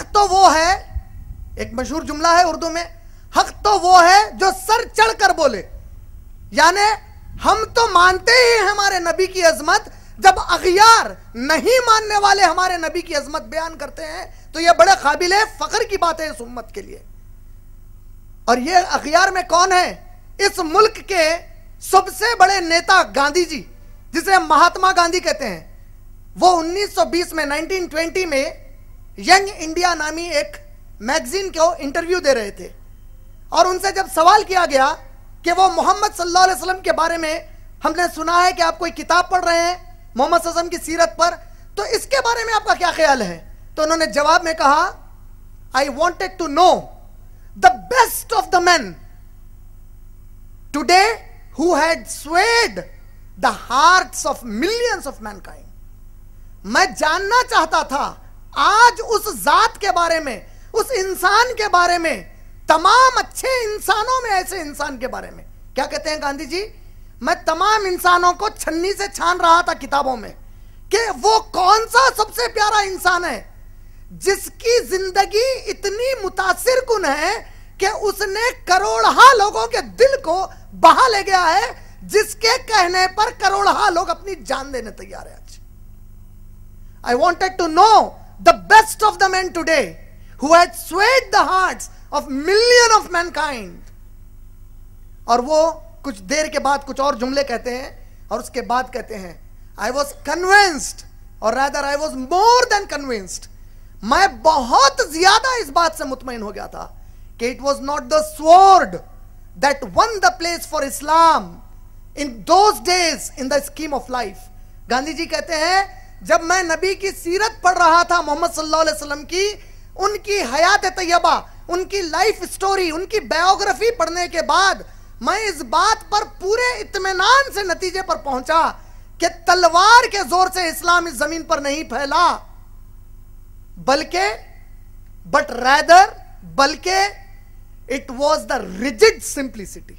हक तो वो है, एक मशहूर जुमला है उर्दू में, हक तो वो है जो सर चढ़कर बोले। यानी हम तो मानते ही हैं हमारे नबी की अजमत, जब अगयार नहीं मानने वाले हमारे नबी की अजमत बयान करते हैं तो यह बड़े काबिल फख्र की बात है इस उम्मत के लिए। और ये अगयार में कौन है? इस मुल्क के सबसे बड़े नेता गांधी जी, जिसे महात्मा गांधी कहते हैं। वो 1920 में 1920 में यंग इंडिया नामी एक मैगजीन को इंटरव्यू दे रहे थे और उनसे जब सवाल किया गया कि वो मोहम्मद सल्लल्लाहु अलैहि वसल्लम के बारे में हमने सुना है कि आप कोई किताब पढ़ रहे हैं मोहम्मद सल्लल्लाहु अलैहि वसल्लम की सीरत पर, तो इसके बारे में आपका क्या ख्याल है? तो उन्होंने जवाब में कहा, I wanted to know the best of the man today who had swayed the hearts of millions of mankind. मैं जानना चाहता था आज उस जात के बारे में, उस इंसान के बारे में, तमाम अच्छे इंसानों में ऐसे इंसान के बारे में। क्या कहते हैं गांधी जी? मैं तमाम इंसानों को छन्नी से छान रहा था किताबों में कि वो कौन सा सबसे प्यारा इंसान है जिसकी जिंदगी इतनी मुतासिर कुन है कि उसने करोड़हा लोगों के दिल को बहा ले गया है, जिसके कहने पर करोड़हा लोग अपनी जान देने तैयार है। आज I wanted to know the best of the man today who had swayed the hearts of million of mankind. और वो कुछ देर के बाद कुछ और जुमले कहते हैं और उसके बाद कहते हैं, आई वॉज कन्विंस्ड, और rather I was more than convinced, मैं बहुत ज्यादा इस बात से मुतमईन हो गया था कि it was not the sword that won the place for Islam in those days in the scheme of life. Gandhi ji कहते हैं जब मैं नबी की सीरत पढ़ रहा था मोहम्मद सल्लल्लाहु अलैहि वसल्लम की, उनकी हयात तैयबा, उनकी लाइफ स्टोरी, उनकी बायोग्राफी पढ़ने के बाद मैं इस बात पर पूरे इत्मीनान से नतीजे पर पहुंचा कि तलवार के जोर से इस्लाम इस जमीन पर नहीं फैला, बल्कि it was the rigid simplicity.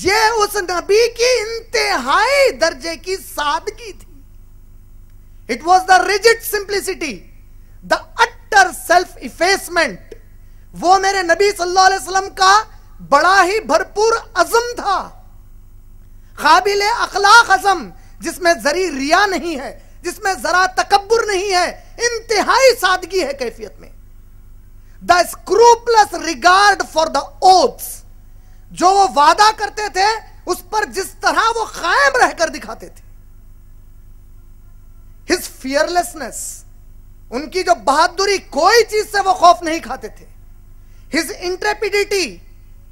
यह उस नबी की इंतहाई दर्जे की सादगी थी। It was the rigid simplicity, the utter self effacement. वो मेरे नबी सल्लल्लाहु अलैहि वसल्लम का बड़ा ही भरपूर अज़म था, काबिल अखलाक अज़म, जिसमें जरी रिया नहीं है, जिसमें जरा तकब्बुर नहीं है, इंतहाई सादगी है कैफियत में। The scrupulous regard for the oaths, जो वो वादा करते थे उस पर जिस तरह वो कायम रहकर दिखाते थे। हिज फियरलेसनेस, उनकी जो बहादुरी, कोई चीज से वो खौफ नहीं खाते थे। हिज इंट्रेपिडिटी,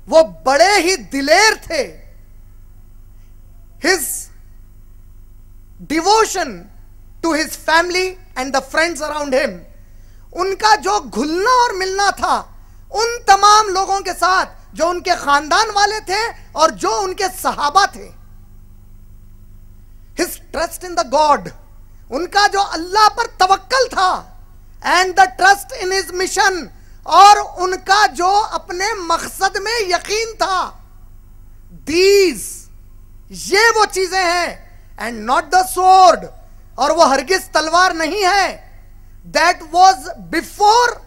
वो बड़े ही दिलेर थे। His devotion to his family and the friends around him, उनका जो घुलना और मिलना था उन तमाम लोगों के साथ जो उनके खानदान वाले थे और जो उनके सहाबा थे। His trust in the God, उनका जो अल्लाह पर तवक्कल था, and the trust in his mission, और उनका जो अपने मकसद में यकीन था। दीज, ये वो चीजें हैं, एंड नॉट द स्वॉर्ड, और वो हरगिज तलवार नहीं है, दैट वॉज बिफोर,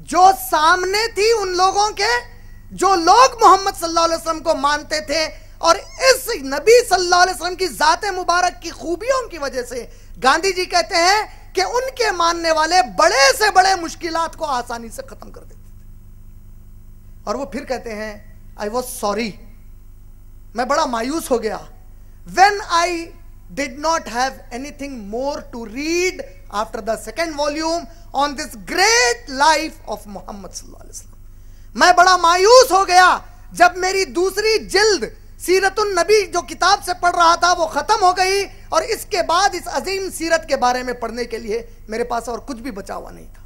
जो सामने थी उन लोगों के जो लोग मोहम्मद सल्लल्लाहु अलैहि वसल्लम को मानते थे। और इस नबी सल्लल्लाहु अलैहि वसल्लम की जाते मुबारक की खूबियों की वजह से गांधी जी कहते हैं कि उनके मानने वाले बड़े से बड़े मुश्किलात को आसानी से खत्म कर देते थे। और वो फिर कहते हैं, आई वॉज सॉरी, मैं बड़ा मायूस हो गया, when I did not have anything more to read after the second volume on this great life of Muhammad सल्लल्लाहु अलैहि वसल्लम। मैं बड़ा मायूस हो गया जब मेरी दूसरी जिल्द सीरतुन नबी जो किताब से पढ़ रहा था वो खत्म हो गई, और इसके बाद इस अजीम सीरत के बारे में पढ़ने के लिए मेरे पास और कुछ भी बचा हुआ नहीं था।